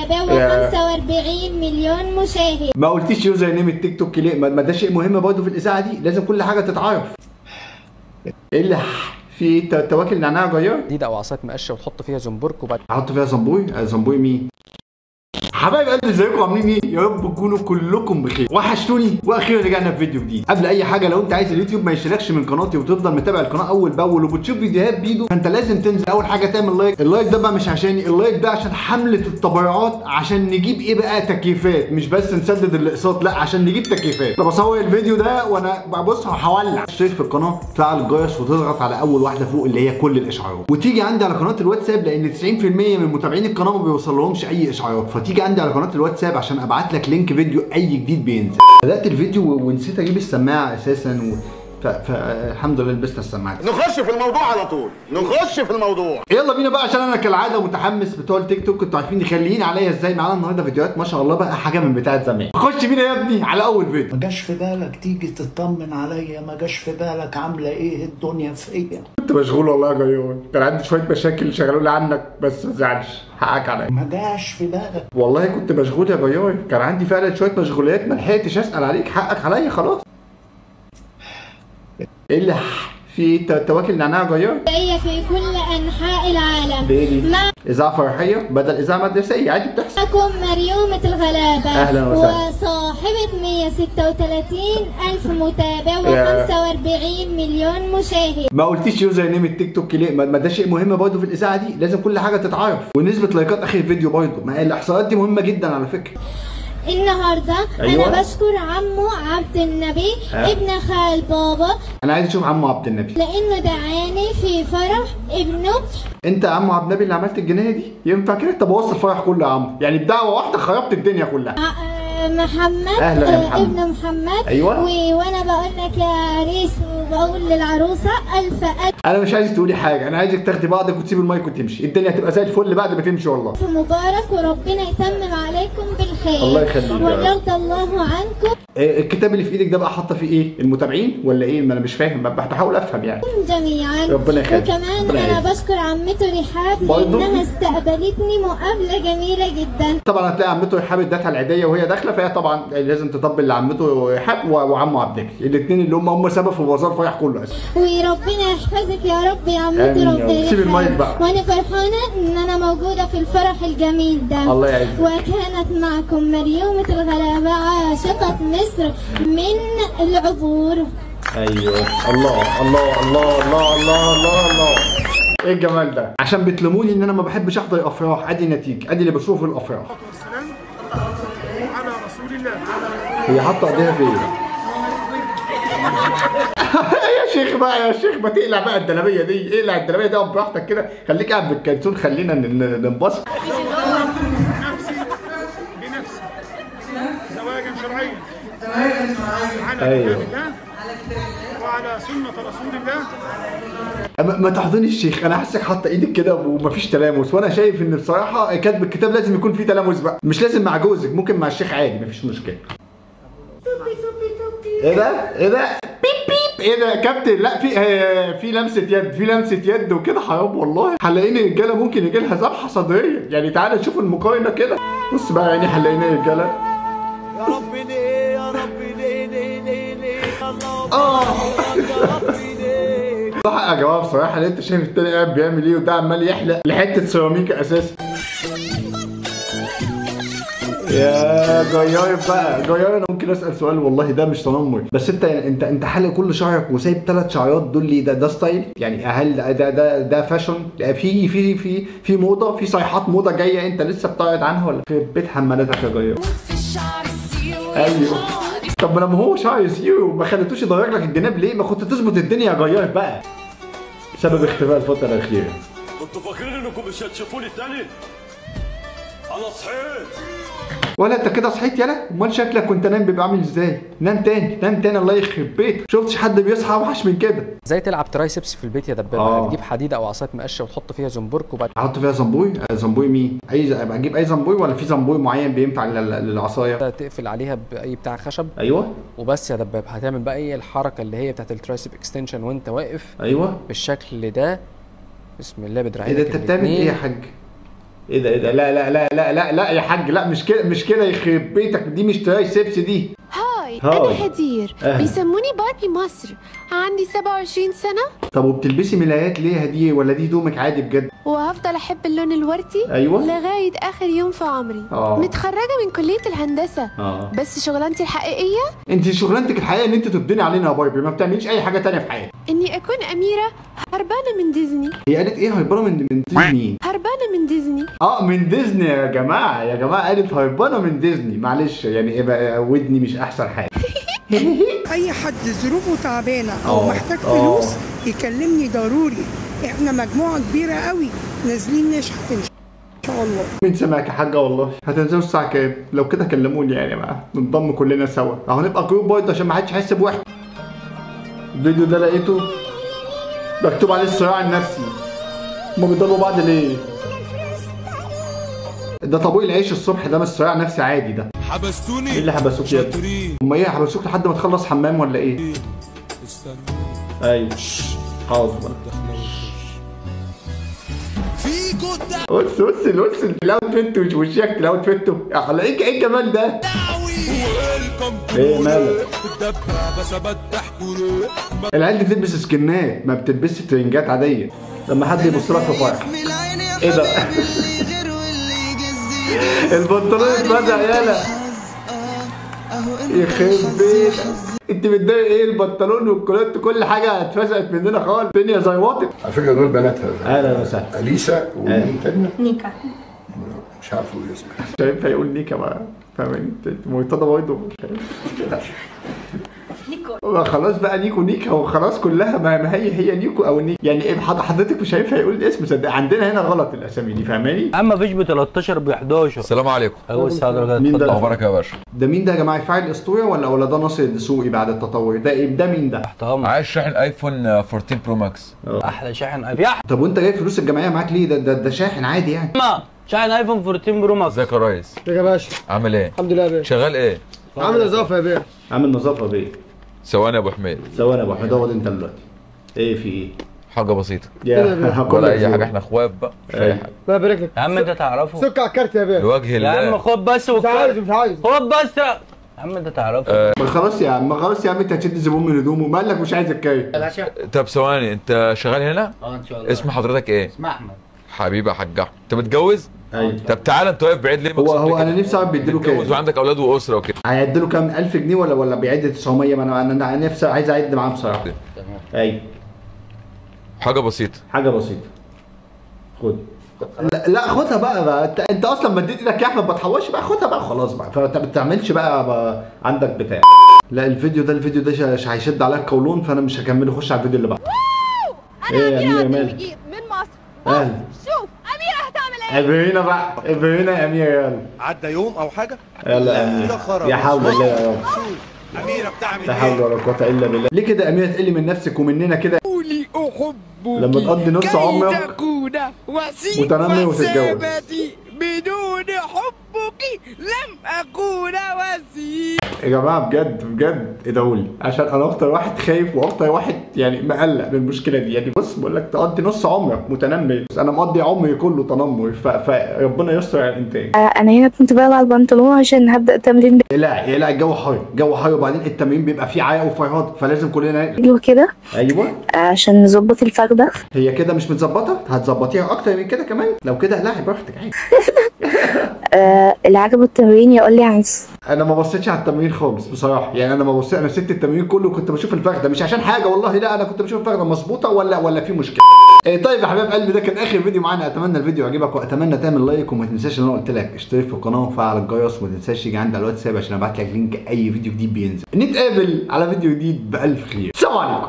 متابع و45 مليون مشاهد. ما قلتيش يوزر نيم التيك توك ليه؟ ما ده شيء مهم برضه في الاذاعه دي، لازم كل حاجه تتعرف. ايه اللي في تواكل نعناع جيار؟ جديده او عصايه مقشه وتحط فيها زنبرك وبعد احط فيها زنبوي؟ زنبوي مين؟ حبايب قلبي ازيكم عاملين ايه؟ يا رب تكونوا كلكم بخير، وحشتوني واخيرا رجعنا بفيديو جديد. قبل اي حاجه لو انت عايز اليوتيوب ما يشتركش من قناتي وتفضل متابع القناه اول باول وبتشوف فيديوهات بيدو، فانت لازم تنزل اول حاجه تعمل لايك. اللايك ده بقى مش عشاني، اللايك ده عشان حمله التبرعات، عشان نجيب ايه بقى؟ تكييفات، مش بس نسدد الاقساط، لا عشان نجيب تكييفات. طب اصور الفيديو ده وانا بص هولع. اشترك في القناه، تفعل الجرس وتضغط على اول واحده فوق اللي هي كل الاشعارات، وتيجي عندي على قناه الواتساب لان 90% من متابعين القناه ما بيوصلهمش اي اشعارات، فتيجي عندي على قناه الواتساب عشان ابعت لك لينك فيديو اي جديد بينزل. بدات الفيديو ونسيت اجيب السماعه اساسا فالحمد لله لبست السماعه. نخش في الموضوع على طول، نخش في الموضوع. يلا بينا بقى عشان انا كالعاده متحمس. بتوع التيك توك انتوا عارفين يخليني عليا ازاي. معانا النهارده فيديوهات ما شاء الله بقى حاجه من بتاعه زمان. خش بينا يا ابني على اول فيديو. ما جاش في بالك تيجي تطمن عليا؟ ما جاش في بالك عامله ايه الدنيا فيا؟ كنت مشغول والله يا جيار، كان عندي شويه مشاكل شغلوا لي عنك، بس ما تزعلش حقك عليا. ما جاش في بالك والله كنت مشغول يا جيار، كان عندي فعلا شويه مشغوليات ما لحقتش اسال عليك، حقك عليا خلاص. ايه اللي في تواكل نعناع جيار؟ هي في كل انحاء العالم. مع اذاعه فرحيه بدل اذاعه مدرسيه عادي بتحصل. معكم مريومة الغلابه. اهلا وسهلا. وصاحبه 136 الف متابع و45 مليون مشاهد. ما قلتيش يوزر نيم التيك توك ليه؟ ما ده شيء مهم برضه في الاذاعه دي، لازم كل حاجه تتعرف، ونسبه لايكات اخر الفيديو برضه. ما الاحصائيات دي مهمه جدا على فكره. النهارده أيوة. انا بشكر عمو عبد النبي ابن خال بابا. انا عايز اشوف عمو عبد النبي لانه دعاني في فرح ابنه. انت يا عمو عبد النبي اللي عملت الجنيه دي؟ ينفع كده؟ طب بوظت الفرح كله يا عمو، يعني بدعوه واحده خربت الدنيا كلها. محمد. اهلا يا محمد. ابن محمد. ايوه. وانا بقول لك يا عريس وبقول للعروسه الف الف. انا مش عايز تقولي حاجه، انا عايزك تاخدي بعضك وتسيبي المايك وتمشي، الدنيا هتبقى زي الفل بعد ما تمشي والله. مبارك وربنا يتمم عليكم بالخير. الله يخليك ويرضى الله عنكم. الكتاب اللي في ايدك ده بقى حاطه فيه ايه؟ المتابعين ولا ايه؟ ما انا مش فاهم، بحاول افهم يعني. جميعا. ربنا يخليك. وكمان انا بشكر عمته رحاب لانها استقبلتني مقابله جميله جدا. طبعا هتلاقي عمته رحاب ادتها العيديه وهي داخله، فهي طبعا لازم تطبل لعمته رحاب وعمه عبد النبي، الاثنين اللي هم سبب في بازار فرح كله اساسا. وربنا يحفظك يا رب يا عمتي. ربنا سيب المايك بقى. وانا فرحانه ان انا موجوده في الفرح الجميل ده. الله يعزك. وكانت معكم مريومة الغلابه عاشقه مصر من العبور. ايوه. الله الله الله الله الله الله الله. ايه الجمال ده؟ عشان بتلوموني ان انا ما بحبش احضر الافراح، ادي نتيجه، ادي اللي بشوفه في الافراح. على رسول الله. هي حاطه ايديها فين؟ يا شيخ بقى يا شيخ، ما تقلع بقى الدلابيه دي، اقلع الدلابيه دي براحتك كده، خليك قاعد بالكلسون، خلينا ننبسط. بنفسي زواجا شرعيا. على كتاب الله وعلى سنة رسول الله. ما تحضني الشيخ، انا حاسك حاطه ايدك كده ومفيش تلامس، وانا شايف ان بصراحه كاتب الكتاب لازم يكون فيه تلامس بقى، مش لازم مع جوزك، ممكن مع الشيخ عادي مفيش مشكله. ايه ده؟ ايه ده؟ بيب بيب. ايه ده يا كابتن؟ لا في لمسه يد، في لمسه يد وكده حرام والله. هنلاقيني رجاله ممكن يجي لها ذبحه صدريه، يعني تعالى نشوف المقارنه كده. بص بقى يعني هنلاقيني رجاله. يا رب ليه يا رب ليه صح يا جماعه بصراحه، اللي انت شايف التاني قاعد بيعمل ايه وده عمال يحلق لحته سيراميكا اساسا. يا جيار بقى، جيار انا ممكن اسال سؤال والله ده مش تنمر، بس انت حالق كل شعرك وسايب 3 شعرات دول ليه؟ ده ستايل يعني؟ هل ده فاشن؟ في موضه، في صيحات موضه جايه انت لسه بتعرض عنها ولا في بيت حمالاتك يا جيار؟ ايوه. طب لما هو شعر زيرو ما خليتوش يضيق لك الجناب ليه؟ ما كنت تظبط الدنيا يا جيار بقى. سبب اختفاء الفتره الاخيره. كنتوا فاكرين انكم مش هتشوفوني تاني؟ انا صحيت. ولا انت كده صحيت يالا؟ امال شكلك كنت نايم بيبقى عامل ازاي؟ نام تاني نام تاني، الله يخرب بيتك، شفتش حد بيصحى اوحش من كده. ازاي تلعب ترايسبس في البيت يا دبابه؟ بتجيب حديده او عصايه مقشه وتحط فيها زنبرك وبعد احط فيها زنبوي؟ زنبوي مين؟ اجيب اي زنبوي ولا في زنبوي معين بينفع للعصايه؟ تقفل عليها باي بتاع خشب. ايوه. وبس يا دبابه هتعمل بقى ايه الحركه اللي هي بتاعت الترايسب اكستنشن وانت واقف. ايوه. بالشكل ده. بسم الله بدراعيك. ايه ده انت بتعمل ايه يا حاج؟ ايه ده لا لا لا لا لا لا يا حاج، لا مش كده يخرب بيتك، دي مش تراي سيبسي دي. هاي انا هدير، بيسموني باربي مصر، عندي 27 سنة. طب وبتلبسي ملايات ليه يا هدير، ولا دي هدومك عادي بجد؟ وهفضل احب اللون الوردي ايوه لغاية اخر يوم في عمري. متخرجة من كلية الهندسة. بس شغلانتي الحقيقية، انت شغلانتك الحقيقية ان انت تبدني علينا يا باربي، ما بتعمليش اي حاجة تانية في حياتك. اني اكون اميرة هربانة من ديزني. هي قالت ايه هربانة من ديزني؟ هربانة من ديزني. من ديزني يا جماعة قالت هربانة من ديزني، معلش يعني ايه بقى، ودني مش احسن حاجة. اي حد ظروفه تعبانه او محتاج فلوس يكلمني ضروري، احنا مجموعه كبيره قوي نازلين نشحت ان شاء الله. مين سمعك يا حاجه والله؟ هتنزلوا الساعه كام؟ لو كده كلموني يعني بقى ننضم كلنا سوا، اهو نبقى جروب برضه عشان ما حدش يحس بوحده. الفيديو ده لقيته مكتوب عليه الصراع النفسي، هما بيضربوا بعض ليه؟ ده طابور العيش الصبح، ده مش صراع نفسي عادي ده. حبستوني. ايه اللي حبسوك يا ابني؟ هما ايه حبسوك لحد ما تخلص حمام ولا ايه؟ ايوه حاضر. بص الاوتفيت وشك الاوتفيت على ايه الجمال ده؟ ايه مالك؟ العيال دي بتلبس سكنات، ما بتلبسش ترنجات عاديه. لما حد يبص لك في فرح ايه ده؟ البنطلون اتفزع يالا يخرب بيتك. انت متضايق ايه؟ البنطلون والكولات كل حاجه اتفزعت مننا خالص، الدنيا زيوطت. على فكره دول بناتها. اهلا وسهلا. اليسا ومين تاني؟ نيكا. مش عارف اقول اسمها. شايف هيقول نيكا بقى، فاهماني؟ مرتضى برضه نيكو. خلاص بقى نيكا وخلاص كلها، ما هي نيكو او نيكو يعني ايه. حضرتك مش شايف هيقول الاسم، صدق عندنا هنا غلط الاسامي دي، فاهماني؟ اما فيش ب 13 ب 11. السلام عليكم. اول سعاده. مين ده؟ اخبارك يا باشا؟ ده مين ده يا جماعه؟ فاعل اسطوره ولا ده ناصر الدسوقي بعد التطور؟ ده مين ده؟ عايز شاحن ايفون 14 برو ماكس. احلى شاحن ايفون. طب وانت جايب فلوس الجمعيه معاك ليه؟ ده شاحن عادي يعني. شاحن ايفون 14 برو ماكس. ازيك يا ريس؟ ازيك يا باشا؟ عامل ايه؟ الحمد لله يا باشا. شغال ايه؟ عامل نظافه يا باشا. عامل نظافه بيه. ثواني يا ابو حميد. ثواني يا ابو حميد، اقعد انت دلوقتي. ايه في ايه؟ حاجه بسيطه. ولا اي حاجه، احنا اخوات بقى، مش اي حاجه. الله يبارك لك يا عم انت تعرفه. سك على الكارت يا باشا. لوجه الله يا عم خد بس مش عايز خد بس يا عم انت تعرفه. خلاص يا عم انت هتشد الزبون من هدومه، مالك مش عايز الكارت يا باشا. طب ثواني، انت شغال هنا؟ ان شاء الله. اسم حضرتك ايه؟ اسمي احمد. حبيبي يا حاج احمد. انت متجوز؟ ايوه. طب تعالى انت واقف بعيد ليه؟ هو انا نفسي اعرف بيديله كام؟ متجوز وعندك اولاد واسره وكده. هيديله كام؟ 1000 جنيه ولا بيعد 900؟ ما انا نفسي عايز اعد معاه بصراحه. تمام. ايوه. حاجه بسيطه. خد. لا خدها بقى. انت اصلا مديت ايدك يا احمد، ما تحوش بقى، خدها بقى خلاص بقى، فانت ما بتعملش بقى عندك بتاع. لا الفيديو ده هيشد عليك قولون، فانا مش هكمله. خش على الفيديو اللي بعده. ايه يا اميره مالك؟ من مصر. اهلا. شوف اميره هتعمل ايه؟ ابهينا بقى، ابهينا يا اميره. يلا عدى يوم او حاجه؟ يلا يا اميره. يا حول الله يا رب. اميره بتعمل لا حول ولا قوه الا بالله. ليه كده يا اميره تقلي من نفسك ومننا كده؟ قولي احبك لما تقضي نص عمرك تكون وسيم وتنمي وتتجوز. بدون حبك لم اكون وسيم. يا جماعه بجد ادعوا لي، عشان انا اكتر واحد خايف واكتر واحد يعني مقلق من المشكله دي. يعني بص بقول لك تقضي نص عمرك متنمر، انا مقضي عمري كله تنمر، فربنا يستر على الانتاج. انا هنا كنت بقلع البنطلون عشان هبدا التمرين. لا الجو حر وبعدين التمرين بيبقى فيه عرق وفرهاد، فلازم كلنا ايوه كده. ايوه عشان نظبط الفرده. هي كده مش متظبطه، هتظبطيها اكتر من كده كمان. لو كده اقلعي براحتك عادي. اللي عجبه التمرين يقول لي عايز. انا ما بصيتش على التمرين خالص بصراحه، يعني انا سبت التمرين كله، كنت بشوف الفخده، مش عشان حاجه والله، لا انا كنت بشوف الفخده مظبوطه ولا في مشكله. طيب يا حبايب قلبي، ده كان اخر فيديو معانا. اتمنى الفيديو يعجبك، واتمنى تعمل لايك، وما تنساش اللي انا قلت لك اشترك في القناه وفعل الجرس، وما تنساش تيجي عندي على الواتساب عشان ابعت لك لينك اي فيديو جديد بينزل. نتقابل على فيديو جديد بالف خير. سلام عليكم.